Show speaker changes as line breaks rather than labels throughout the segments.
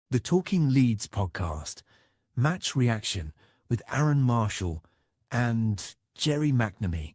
The Talking Leeds podcast, match reaction with Aaron Marshall and Gerry McNamee.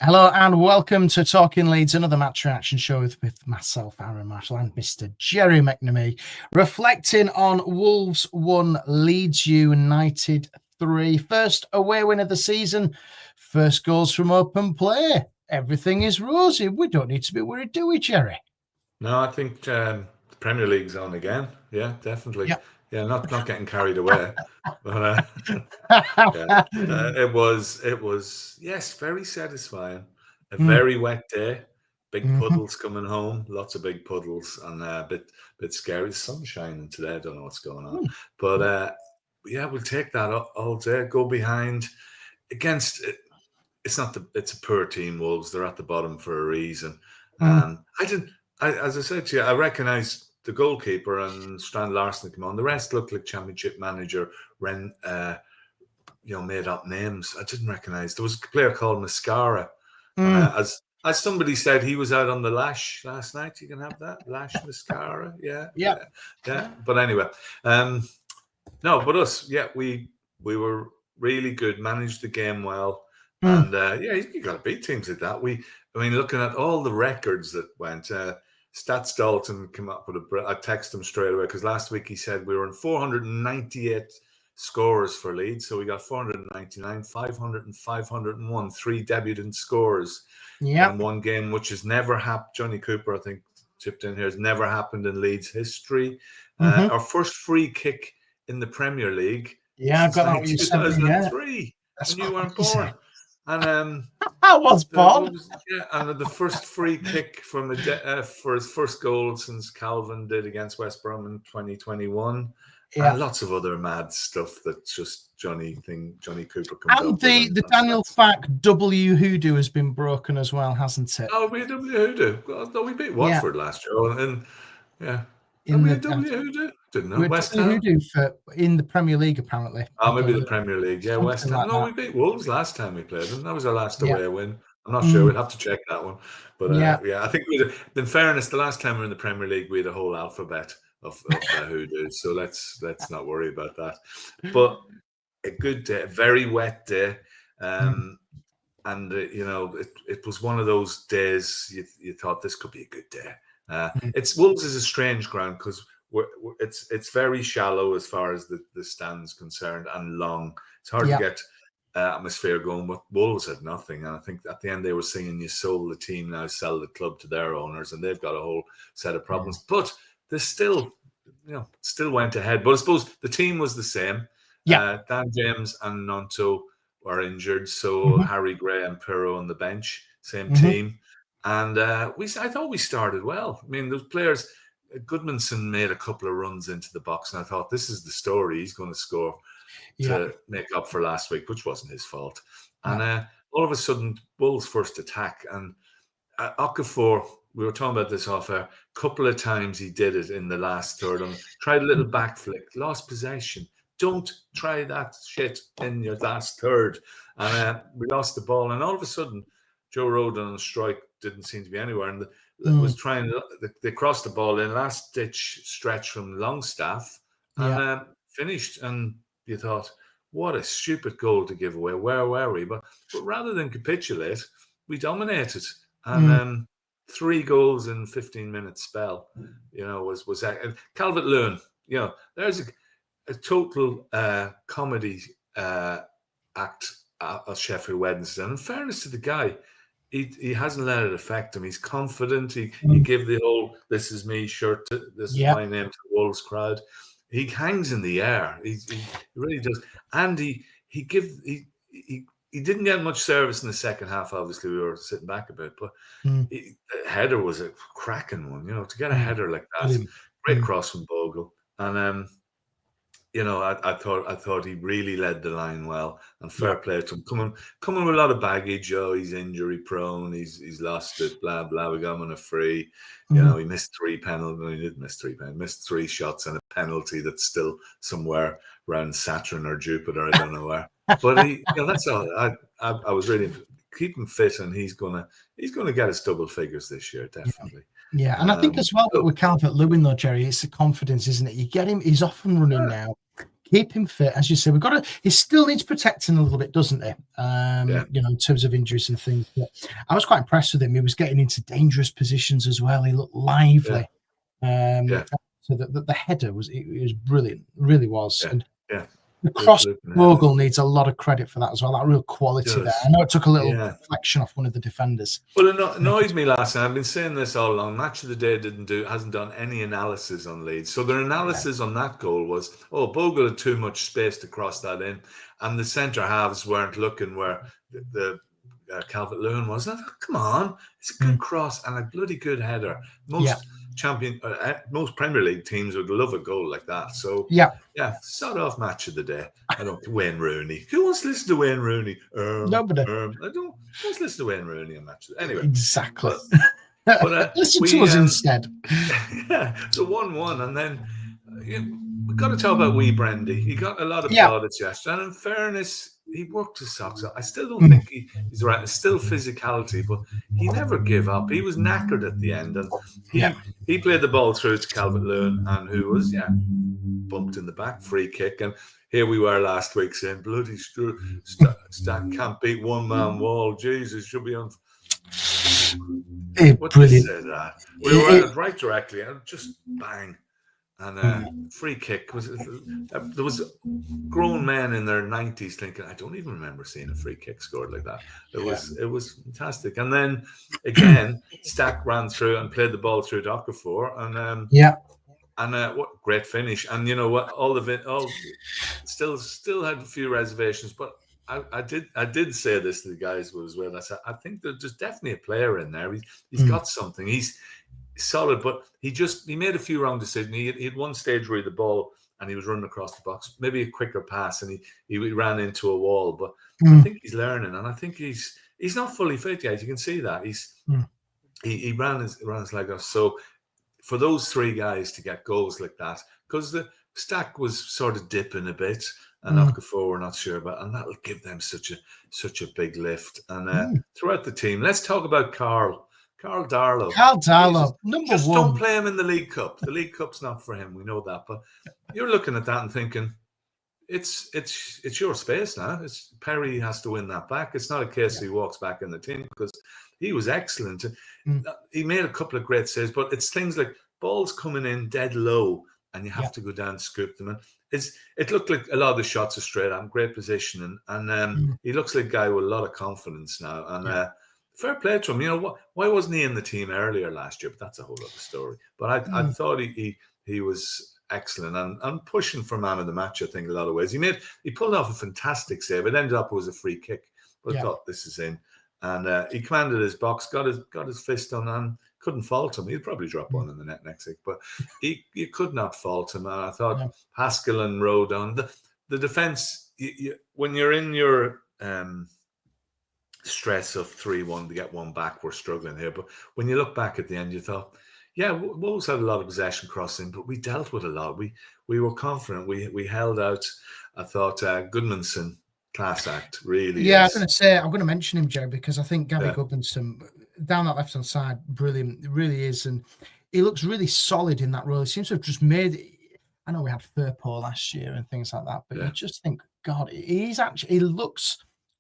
Hello and welcome to Talking Leeds, another match reaction show with myself, Arron Marshall, and Mr. Gerry McNamee, reflecting on Wolves 1, Leeds United 3. First away win of the season, first goals from open play. Everything is rosy. We don't need to be worried, do we, Gerry?
No, I think the Premier League's on again. Yeah, definitely.
Yep.
Yeah, not getting carried away. But it was yes, very satisfying. A very wet day, big puddles coming home, lots of big puddles, and a bit scary. The sun's shining today. I don't know what's going on, but yeah, we'll take that all day. Go behind against. It's a poor team, Wolves. They're at the bottom for a reason. As I said to you, I recognise the goalkeeper and Strand Larson come on. The rest looked like Championship manager made up names. I didn't recognise. There was a player called Mascara. As somebody said, he was out on the lash last night. You can have that lash Mascara. Yeah. But anyway, but us, we were really good. Managed the game well. And you got to beat teams like that. Looking at all the records that went, Stats Dalton came up with I texted him straight away because last week he said we were in 498 scores for Leeds. So we got 499, 500 and 501, 3 debutant scores in one game, which has never happened. Johnny Cooper, I think, chipped in here, has never happened in Leeds history. Our first free kick in the Premier League.
Yeah, I've got that.
2003. When you weren't born. And
I was born.
And the first free kick from for his first goal since Calvin did against West Brom in 2021. Yeah. And lots of other mad stuff that just Johnny Cooper comes up with.
And the Daniel Fack W Hoodoo has been broken as well, hasn't it?
Oh, we W Hoodoo. Well, we beat Watford last year, and in the W Hoodoo. Didn't know. West Ham
in the Premier League, apparently.
Oh, maybe the Premier League. Yeah, West Ham. No, we beat Wolves last time we played them. That was our last away win. I'm not sure. We'll have to check that one. But I think in fairness, the last time we were in the Premier League, we had a whole alphabet of hoodoos. So let's not worry about that. But a good day, a very wet day. And it was one of those days you thought this could be a good day. It's Wolves is a strange ground because it's very shallow as far as the stand's concerned and long. It's hard to get atmosphere going, but Wolves had nothing. And I think at the end they were singing, "You sold the team, now sell the club to their owners," and they've got a whole set of problems. But they still went ahead. But I suppose the team was the same. Dan James and Nonto were injured, so Harry Gray and Pirro on the bench, same team. And I thought we started well. I mean, those players. Goodmanson made a couple of runs into the box, and I thought, this is the story. He's going to score to make up for last week, which wasn't his fault. And all of a sudden, Wolves' first attack, and Okafor, we were talking about this off air, a couple of times he did it in the last third, and tried a little back flick, lost possession. Don't try that shit in your last third. And we lost the ball, and all of a sudden, Joe Rodon on the strike didn't seem to be anywhere, and was trying. They crossed the ball in last ditch stretch from Longstaff and finished. And you thought, what a stupid goal to give away. Where were we? But rather than capitulate, we dominated. And 3 goals in 15-minute spell. Was Calvert-Lewin. There's a total comedy act at Sheffield Wednesday. And in fairness to the guy. He hasn't let it affect him. He's confident. He gave the whole "this is me" shirt. This is my name to the Wolves crowd. He hangs in the air. He really does. And he didn't get much service in the second half. Obviously, we were sitting back a bit, but the header was a cracking one. To get a header like that, great cross from Bogle. And I thought he really led the line well, and fair
Yeah.
play to him. Coming with a lot of baggage. Oh, he's injury prone. He's lost it. Blah blah. We got him on a free. He missed 3 penalties. No, he didn't miss 3 penalties. Missed 3 shots and a penalty that's still somewhere around Saturn or Jupiter. I don't know where. But that's all. I was really keep him fit, and he's gonna get his double figures this year, definitely.
Yeah, and I think as well with Calvert-Lewin though, Gerry, it's the confidence, isn't it? You get him; he's off and running now. Keep him fit, as you say. He still needs protecting a little bit, doesn't he? In terms of injuries and things. But I was quite impressed with him. He was getting into dangerous positions as well. He looked lively. So the header was brilliant, really was. And the cross Bogle needs a lot of credit for that as well. That real quality there. I know it took a little deflection off one of the defenders.
Well, it annoyed me last night. I've been saying this all along. Match of the Day hasn't done any analysis on Leeds. So their analysis on that goal was, Bogle had too much space to cross that in, and the centre halves weren't looking where the Calvert-Lewin was. I thought, come on, it's a good cross and a bloody good header. Most Premier League teams would love a goal like that. So start off Match of the Day. Wayne Rooney. Who wants to listen to Wayne Rooney?
Nobody.
I don't want to listen to Wayne Rooney on Match of the Day. Anyway,
exactly.
But
listen to us instead.
So 1-1, and then we've got to talk about wee Brendy. He got a lot of plaudits yesterday, and in fairness, he worked his socks off. I still don't think he's right. It's still physicality, but he never gave up. He was knackered at the end, and he played the ball through to Calvert-Lewin, and who was bumped in the back, free kick. And here we were last week saying, bloody Stack can't beat one-man wall. Jesus, should be on. What did you say that? We were right directly, and just bang. And free kick there was grown men in their 90s thinking, I don't even remember seeing a free kick scored like that. It was fantastic. And then again, Stack ran through and played the ball through to Okafor, and what great finish. And you know what? Still had a few reservations, but I did say this to the guys as well. I said, I think there's definitely a player in there. He's got something. He's solid, but he made a few wrong decisions. He had one stage where he had the ball and he was running across the box, maybe a quicker pass, and he ran into a wall. But I think he's learning, and I think he's not fully fit yet. You can see that he ran his leg off. So for those 3 guys to get goals like that, because the Stack was sort of dipping a bit, and Okafor we're not sure about, and that'll give them such a big lift. And throughout the team, let's talk about Carl Darlow.
Number 1.
Don't play him in the League Cup. The League Cup's not for him. We know that. But you're looking at that and thinking, it's your space now. Perry has to win that back. It's not a case he walks back in the team, because he was excellent. He made a couple of great saves, but it's things like balls coming in dead low, and you have to go down and scoop them. And it looked like a lot of the shots are straight on, great position, and he looks like a guy with a lot of confidence now. And fair play to him. You know, why wasn't he in the team earlier last year? But that's a whole other story. But I thought he was excellent and pushing for man of the match, I think, in a lot of ways. He pulled off a fantastic save. It ended up with a free kick. But I thought, this is in. And he commanded his box, got his fist on, and couldn't fault him. He'd probably drop one in the net next week. But you could not fault him. And I thought Pascal and Rodon, the defence, when you're in your stress of 3-1 to get one back, we're struggling here. But when you look back at the end, you thought, Wolves had a lot of possession crossing, but we dealt with a lot. We were confident. We held out. I thought Goodmanson, class act, really.
I was going to say, I'm going to mention him, Joe, because I think Gabby Goodmanson down that left hand side, brilliant, really is, and he looks really solid in that role. He seems to have just made. I know we had Firpo last year and things like that, but you just think, God, he looks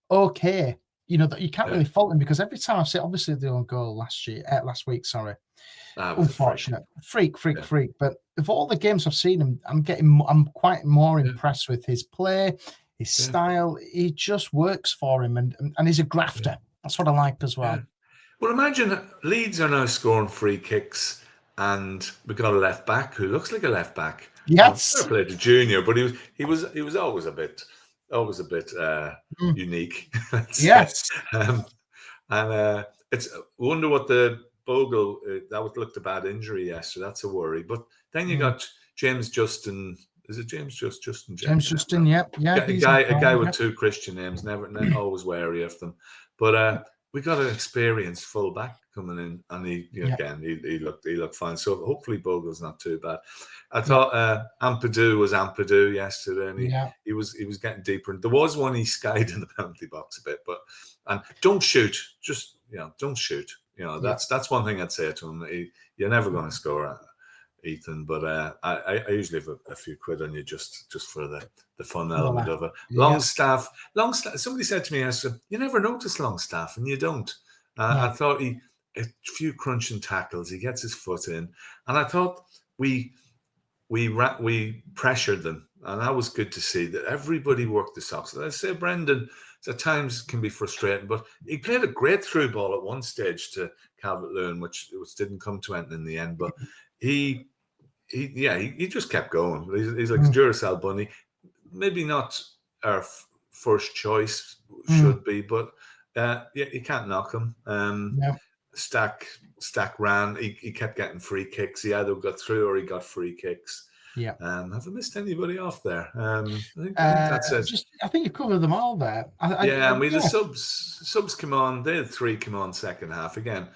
okay. You know, that you can't really fault him, because every time I've seen, obviously the own goal last week, unfortunate, freak. But of all the games I've seen him, I'm quite more impressed with his play, his style. He just works for him, and he's a grafter. That's what I like as well.
Well, imagine Leeds are now scoring free kicks, and we've got a left back who looks like a left back.
Yes,
I played a junior, but he was always a bit unique.
Yes.
And it's wonder what the Bogle, that looked a bad injury yesterday. That's a worry. But then you got James Justin Is it James Justin?
James Justin, yeah.
A guy with two Christian names, never always wary of them. But we got an experienced fullback coming in, and he looked fine. So hopefully Bogle's not too bad. I thought Ampadu was Ampadu yesterday, and he was getting deeper. There was one he skied in the penalty box a bit, and don't shoot, just don't shoot. That's one thing I'd say to him. You're never going to score, Ethan, but I usually have a few quid on you just for the fun element of it. Longstaff. Somebody said to me, I said, you never notice Longstaff, and you don't. I thought a few crunching tackles, he gets his foot in, and I thought we pressured them, and that was good to see that everybody worked the socks. I say Brendan at times can be frustrating, but he played a great through ball at one stage to Calvert-Lewin, which didn't come to anything in the end, but he just kept going. He's like a Duracell bunny. Maybe not our first choice should be, but you can't knock him. Stack ran. He kept getting free kicks. He either got through or he got free kicks.
Yeah.
Have I missed anybody off there? I think that's it.
I think you covered them all there. The
subs come on. They had 3 come on second half again.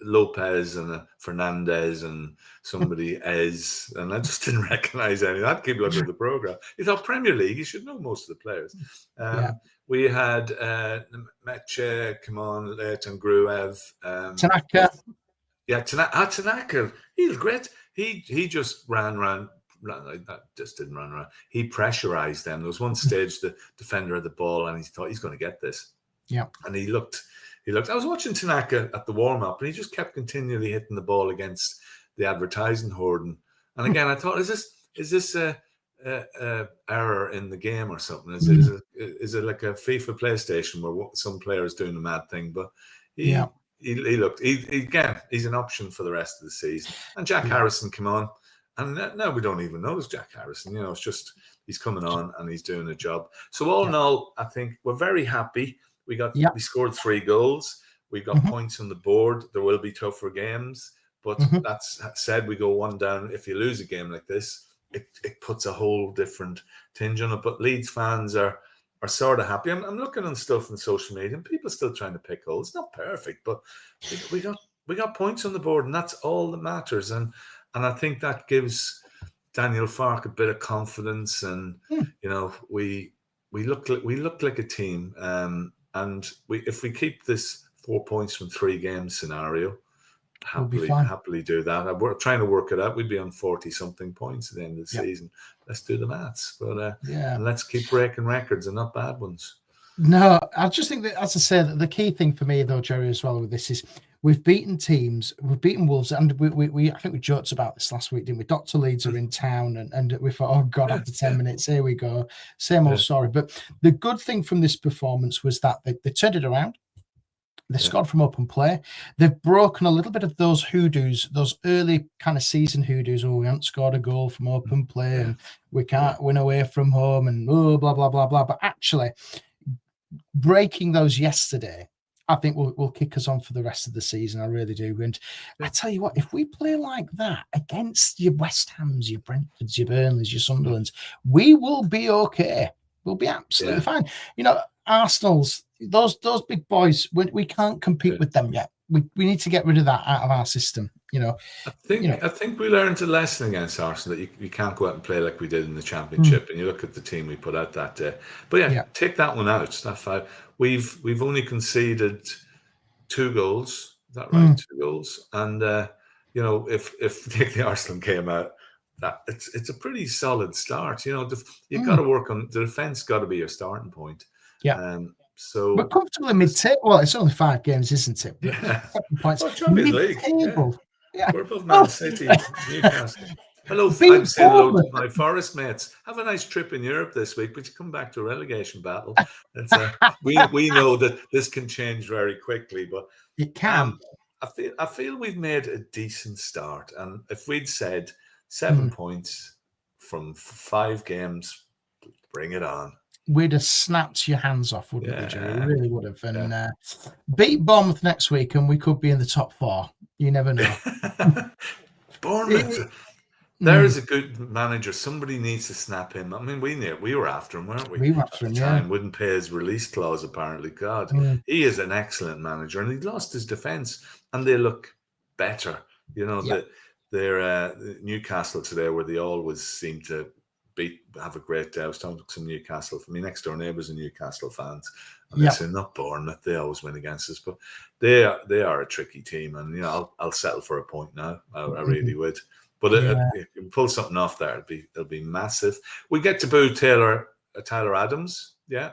Lopez and Fernandez and somebody Ez, and I just didn't recognise any. I'd keep looking at the program. You thought Premier League, you should know most of the players. We had Meche come on late and Gruev.
Tanaka.
Yeah, Tanaka. He was great. He just ran around. That just didn't run around. He pressurised them. There was one stage the defender had the ball and he thought he's going to get this. Yeah, and he looked. I was watching Tanaka at the warm-up, and he just kept continually hitting the ball against the advertising hoarding. And again, I thought, is this a error in the game or something? Is it like a FIFA PlayStation where some players doing a mad thing? But he looked. He's an option for the rest of the season. And Jack Harrison came on, and now we don't even notice Jack Harrison. It's just he's coming on and he's doing a job. So all in all, I think we're very happy. We scored 3 goals. We got points on the board. There will be tougher games, but that's said, we go 1 down. If you lose a game like this, it puts a whole different tinge on it. But Leeds fans are sort of happy. I'm looking on stuff on social media, and people are still trying to pick holes. It's not perfect, but we got points on the board, and that's all that matters. And I think that gives Daniel Farke a bit of confidence. And we look like a team. And if we keep this 4 points from 3 games scenario, happily do that. We're trying to work it out. We'd be on 40-something points at the end of the season. Let's do the maths. But and let's keep breaking records and not bad ones.
No, I just think that, as I said, the key thing for me, though, Gerry, as well with this is we've beaten teams, we've beaten Wolves, and we I think we joked about this last week, didn't we? Dr. Leeds are in town, and we thought, oh God, after 10 minutes, here we go, same old story. But the good thing from this performance was that they turned it around. They scored from open play. They've broken a little bit of those hoodoos, those early kind of season hoodoos. Oh, we haven't scored a goal from open play, and we can't win away from home, and blah blah blah blah. But actually, breaking those yesterday, I think will kick us on for the rest of the season. I really do. And I tell you what, if we play like that against your West Hams, your Brentfords, your Burnleys, your Sunderlands, we will be okay. We'll be absolutely fine. Arsenal's, those big boys, we can't compete with them yet. We need to get rid of that out of our system.
I think we learned a lesson against Arsenal that you can't go out and play like we did in the Championship. And you look at the team we put out that day. But take that one out. That 5. We've only conceded 2 goals. Is that right? 2 goals. And if the Arsenal came out, that it's a pretty solid start. You've got to work on the defense. Got to be your starting point. Yeah. So
we're comfortably mid-table. Well, it's only 5 games, isn't it? But 7 points.
Champions League. Yeah. We're above Man City, Newcastle. Hello, I'm saying hello to my Forest mates. Have a nice trip in Europe this week, but you come back to a relegation battle. We know that this can change very quickly, but
it can.
I feel we've made a decent start, and if we'd said 7 points from 5 games, bring it on.
We'd have snapped your hands off, wouldn't we, Gerry? We really would have. And beat Bournemouth next week, and we could be in the top 4. You never know.
Bournemouth. There is a good manager. Somebody needs to snap him. I mean, we were after him, weren't we?
We were
At
after
the
him,
time, wouldn't pay his release clause. Apparently, God, he is an excellent manager, and he lost his defence, and they look better. You know, they're Newcastle today, where they always seem to have a great day. I was talking to some Newcastle. My next door neighbours are Newcastle fans, and they say not Bournemouth. They always win against us, but they are a tricky team, and you know, I'll settle for a point now. I really would. But if you pull something off there, it'll be massive. We get to boo Tyler Adams. Yeah,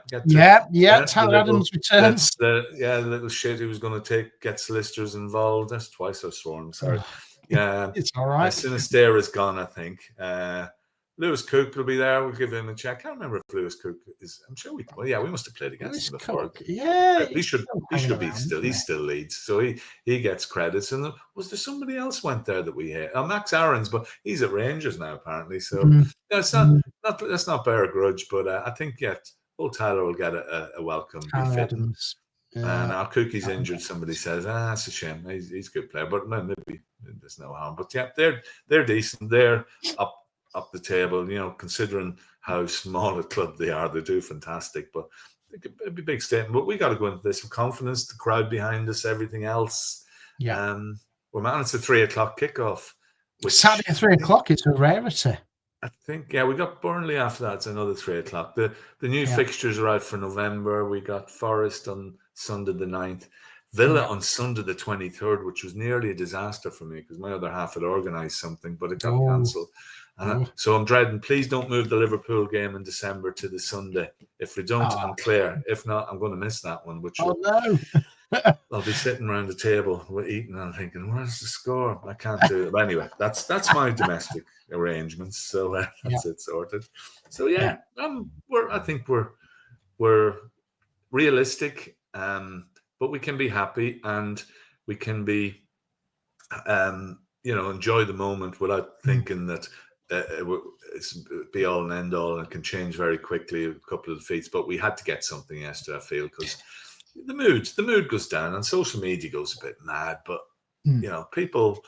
Tyler Adams returns.
The little shit he was going to get solicitors involved. That's twice I've sworn. Sorry. Yeah,
it's all right.
Sinister is gone, I think. Lewis Cook will be there. We'll give him a check. I can't remember if Lewis Cook is. I'm sure we must have played against him before.
Cook. Yeah,
he should be still. He's still Leeds, so he gets credits. And was there somebody else went there that we hit? Max Aarons, but he's at Rangers now apparently. So it's let's not bear a grudge. But I think old Tyler will get a welcome.
Adams.
And our Cookie's injured. Somebody says, that's a shame. He's a good player, but maybe there's no harm. But yeah, they're decent. They're up the table, you know, considering how small a club they are. They do fantastic, but it'd be a big statement. But we got to go into this with confidence, the crowd behind us, everything else.
Yeah.
We're managed to 3:00 kickoff.
Saturday at 3:00, it's a rarity.
I think, we got Burnley after that. It's another 3:00. The new fixtures are out for November. We got Forest on Sunday the 9th. Villa on Sunday the 23rd, which was nearly a disaster for me because my other half had organised something, but it got cancelled. And so I'm dreading, please don't move the Liverpool game in December to the Sunday. If we don't, I'm clear. If not, I'm going to miss that one. I'll be sitting around the table eating and thinking, where's the score? I can't do it. But anyway, that's my domestic arrangements. So that's it sorted. So I think we're realistic, but we can be happy and we can be, enjoy the moment without thinking that it's be all and end all, and it can change very quickly. A couple of defeats, but we had to get something yesterday, I feel, because the mood goes down and social media goes a bit mad. But you know, people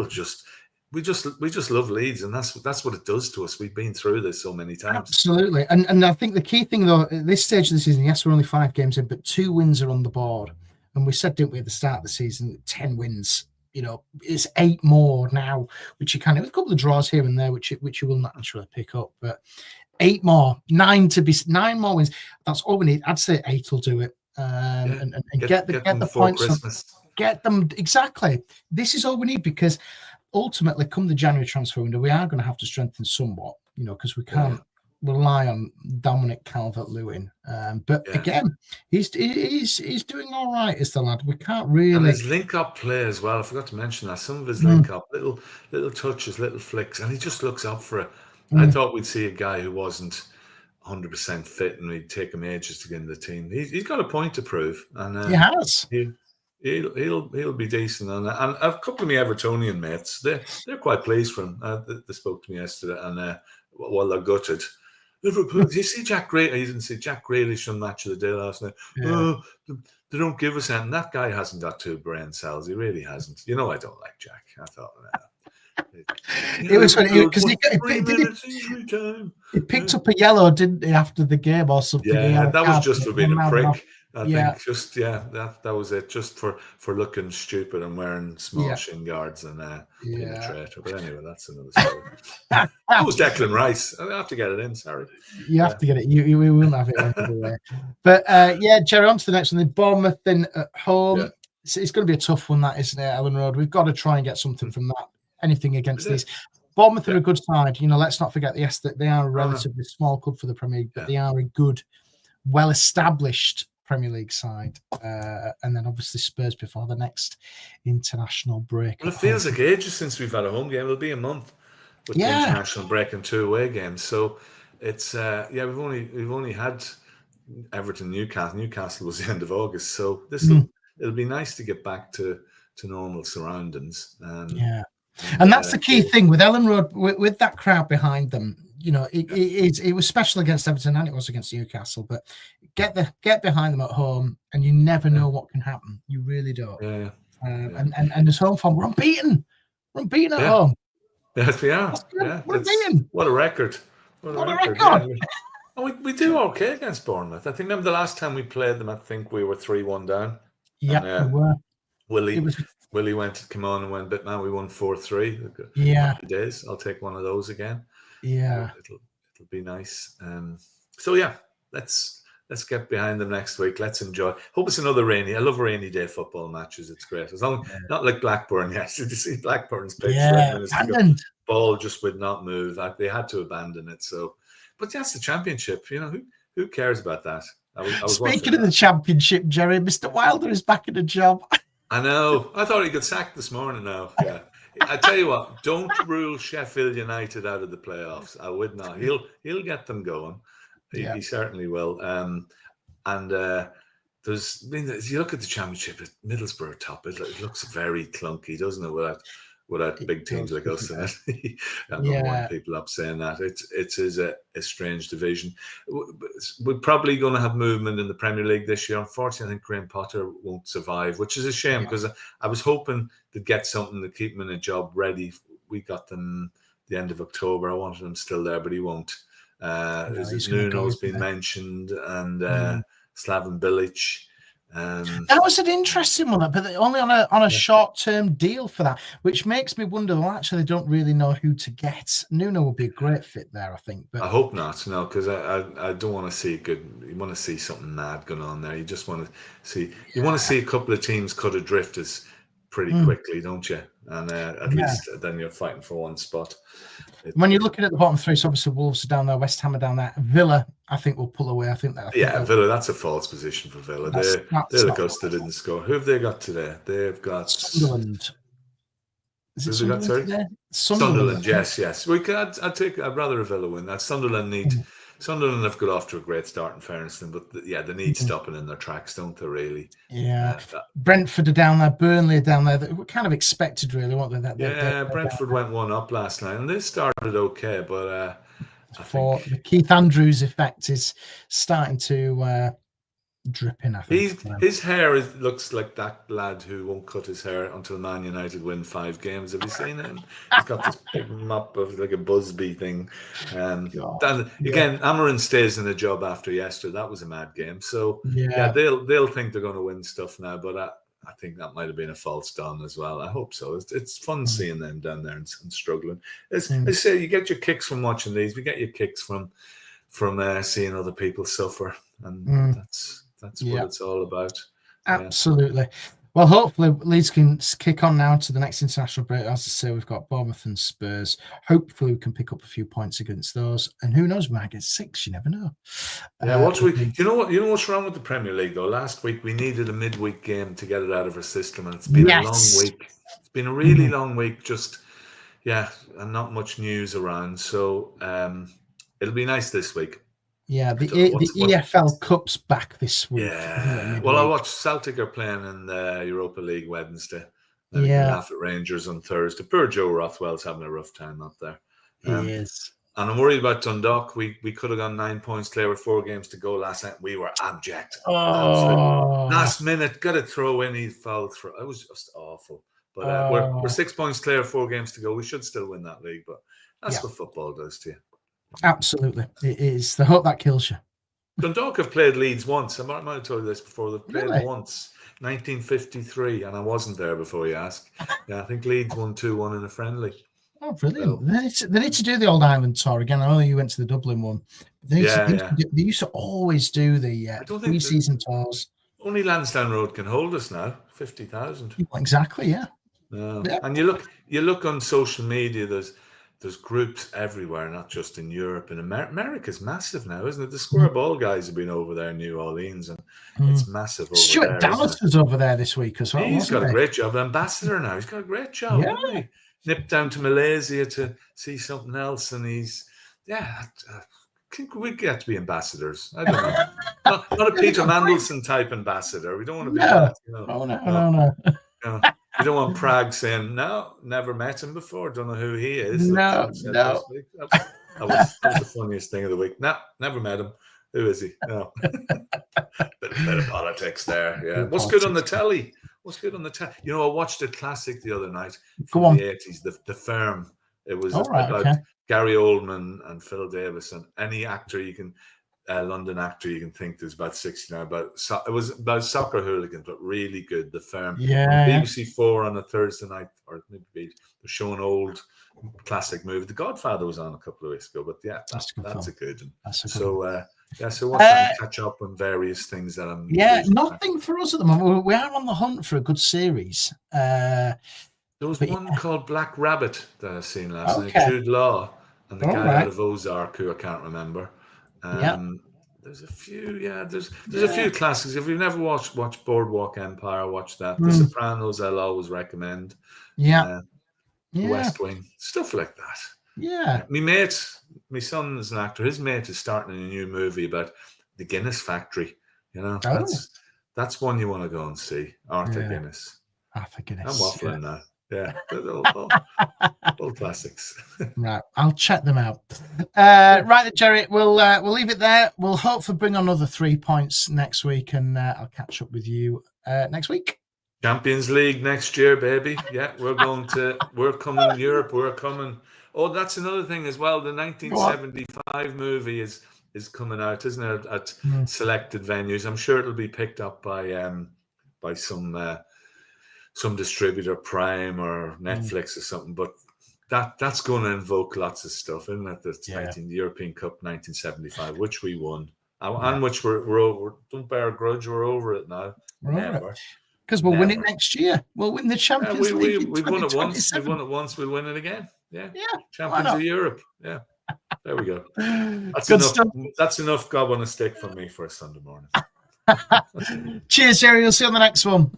just we just love Leeds, and that's what it does to us. We've been through this so many times.
Absolutely, and I think the key thing though at this stage of the season, yes, we're only 5 games in, but 2 wins are on the board, and we said, didn't we, at the start of the season, 10 wins. You know, it's 8 more now, which you with a couple of draws here and there, which you will naturally pick up. But 8 more, 9 more wins. That's all we need. I'd say 8 will do it. And get the points.
Christmas.
Get them exactly. This is all we need, because ultimately, come the January transfer window, we are going to have to strengthen somewhat. You know, because we can't rely on Dominic Calvert-Lewin. But again, he's doing all right, is the lad. We can't really.
And his link-up play as well. I forgot to mention that. Some of his link-up, little touches, little flicks, and he just looks up for it. I thought we'd see a guy who wasn't 100% fit, and we'd take him ages to get in the team. He's got a point to prove, and
he has.
He'll be decent on that. And a couple of my Evertonian mates, they're quite pleased for him. They spoke to me yesterday, and while they're gutted. Liverpool, did you see Jack Grealish? I didn't see Jack Grealish on Match of the Day last night. Oh, they don't give us anything. That guy hasn't got 2 brain cells. He really hasn't. You know, I don't like Jack. I thought
it was funny because he picked up a yellow, didn't he, after the game or something?
Yeah, that was just for being a prick. I think that was it, just for looking stupid and wearing small shin guards and being a traitor. But anyway, that's another story. That was Declan Rice. I have to get it in. Sorry,
you have to get it. We won't have it anyway. But Gerry, on to the next one. The Bournemouth then at home. Yeah. It's going to be a tough one, that, isn't it, Ellen Road? We've got to try and get something from that. Anything against these. Bournemouth are a good side. You know, let's not forget, yes, that they are a relatively small club for the Premier League, but they are a good, well-established Premier League side. And then obviously Spurs before the next international break.
Well, it feels like ages since we've had a home game. It'll be a month with the international break and 2 away games. So it's we've only had Everton, Newcastle. Newcastle was the end of August. So it'll be nice to get back to normal surroundings.
And that's the key thing with Ellen Road, with that crowd behind them. You know, it was special against Everton and it was against Newcastle. But get behind them at home, and you never know what can happen. You really don't. And as home fan, we're unbeaten. We're unbeaten at home.
Yes, we are.
That's good.
Yeah,
What a win.
what a record. What a record. Yeah. And we do okay against Bournemouth. I think remember the last time we played them, I think we were 3-1 down.
Yeah, we
And
were.
Willie
It was.
Willie came on and went, but man, we won 4-3.
Yeah.
Happy days. I'll take one of those again.
Yeah.
It'll be nice. So yeah, let's get behind them next week. Let's enjoy. Hope it's another rainy. I love rainy day football matches. It's great. As long not like Blackburn. Yes, did you see Blackburn's pitch?
Yeah, abandoned.
Ball just would not move. They had to abandon it. So, but that's the championship. You know who cares about that? I was
Speaking of the championship, Gerry, Mr. Wilder is back in a job.
I know. I thought he got sacked this morning now. Yeah. I tell you what, don't rule Sheffield United out of the playoffs. I would not. He'll get them going. He certainly will. There's, as you look at the championship, Middlesbrough top, it looks very clunky, doesn't it? Without big teams like us in it. I don't want people up saying that. It is a strange division. We're probably going to have movement in the Premier League this year. Unfortunately, I think Graham Potter won't survive, which is a shame because I was hoping to get something to keep him in a job ready. We got them the end of October. I wanted him still there, but he won't. Nuno's been mentioned and Slaven Bilic.
That was an interesting one, but only on a short-term deal for that, which makes me wonder. Well, actually, they don't really know who to get. Nuno would be a great fit there, I think. But
I hope not, no, because I don't want to see good. You want to see something mad going on there. You just want to see. You want to see a couple of teams cut adrift pretty quickly, don't you? And at least then you're fighting for one spot.
When you're looking at the bottom three, so obviously Wolves are down there, West Ham are down there. Villa, I think, will pull away. I think
Villa, that's a false position for Villa. They're the ghost that didn't score. Who have they got today? They've got
Sunderland. Is it Sunderland today?
Sunderland, yes. I'd rather a Villa win. That Sunderland have got off to a great start in fairness to them, but they need stopping in their tracks, don't they, really?
Yeah. Brentford are down there, Burnley are down there. They were kind of expected, really, weren't they?
Brentford went one up last night, and they started okay, but I think
the Keith Andrews effect is starting to drip in, I think.
His hair looks like that lad who won't cut his hair until Man United win 5 games. Have you seen him? He's got this big mop of like a Busby thing. Again, Amarin stays in the job after yesterday. That was a mad game. So they'll think they're going to win stuff now, but I think that might have been a false dawn as well. I hope so. It's fun seeing them down there and struggling. As I say, you get your kicks from watching these. We get your kicks from seeing other people suffer, and that's what it's all about.
Absolutely. Well, hopefully Leeds can kick on now to the next international break. As I say, we've got Bournemouth and Spurs. Hopefully we can pick up a few points against those. And who knows, we might get 6. You never know.
You know what's wrong with the Premier League though? Last week we needed a midweek game to get it out of our system, and it's been a long week. It's been a really long week. And not much news around. So it'll be nice this week.
Yeah, the EFL Cup's back this week.
Yeah. Well, I watched Celtic are playing in the Europa League Wednesday. Then we can laugh at Rangers on Thursday. Poor Joe Rothwell's having a rough time up there.
He is.
And I'm worried about Dundalk. We could have gone 9 points clear with 4 games to go last night. We were abject. Last minute, got a throw in. He fouled through. It was just awful. But we're 6 points clear, 4 games to go. We should still win that league, but that's what football does to you.
Absolutely. It is. The hope that kills you.
Dundalk have played Leeds once. I might have told you this before. They've played once, 1953, and I wasn't there before you ask. Yeah, I think Leeds won 2-1 in a friendly.
Oh, brilliant. So, they need to do the Old Ireland tour again. I know you went to the Dublin one. They used to always do the pre-season tours.
Only Lansdowne Road can hold us now, 50,000.
Exactly, yeah.
And you look on social media, there's groups everywhere, not just in Europe. And America's massive now, isn't it? The square ball guys have been over there in New Orleans, and it's massive over
Stuart
there.
Dallas was over there this week as well.
He's got a great job. Ambassador now. He's got a great job, hasn't he? Nipped down to Malaysia to see something else, and I think we get to be ambassadors. I don't know. not a Peter Mandelson type ambassador. We don't want to be that.
No.
You don't want Prague saying, no, never met him before, don't know who he is.
No.
That was the funniest thing of the week. No, never met him. Who is he? No. bit of politics there. Yeah. What's good on the telly? You know, I watched a classic the other night from the 80s, The Firm. It was
All right,
about
okay.
Gary Oldman and Phil Davis and any actor you can, London actor you can think. There's about 69. It was about soccer hooligans, but really good. The Firm on
Yeah.
BBC4 on a Thursday night, or maybe they're showing old classic movie. The Godfather was on a couple of weeks ago, but yeah, that's a good one.
That's a good
So
one.
so what's that? Catch up on various things that I'm
nothing for us at the moment. We are on the hunt for a good series.
There was one called Black Rabbit that I've seen last night. Jude Law and the guy out of Ozark who I can't remember. There's a few, there's a few classics. If you've never watched Boardwalk Empire, watch that. The Sopranos I'll always recommend. West Wing, stuff like that.
Yeah.
My son's an actor. His mate is starting a new movie about the Guinness factory. You know, that's one you want to go and see. Arthur Guinness.
Arthur Guinness.
I'm waffling now. Yeah, all classics.
Right, I'll check them out. Right then, Gerry, we'll leave it there. We'll hopefully bring on another 3 points next week, and I'll catch up with you next week.
Champions League next year, baby. Yeah, we're coming Europe. We're coming. Oh, that's another thing as well. The 1975 movie is coming out, isn't it? At selected venues. I'm sure it'll be picked up by some distributor, Prime or Netflix or something. But that's going to invoke lots of stuff, isn't it? The European Cup 1975, which we won, and which we're over. Don't bear a grudge. We're over it now. Never.
Because we'll win it next year. We'll win the Champions League.
We've won it once. We've won it once. We'll win it again. Yeah. Champions of Europe. Yeah. There we go. That's enough. Stuff. That's enough gob on a stick for me for a Sunday morning.
Cheers, Gerry. We'll see you on the next one.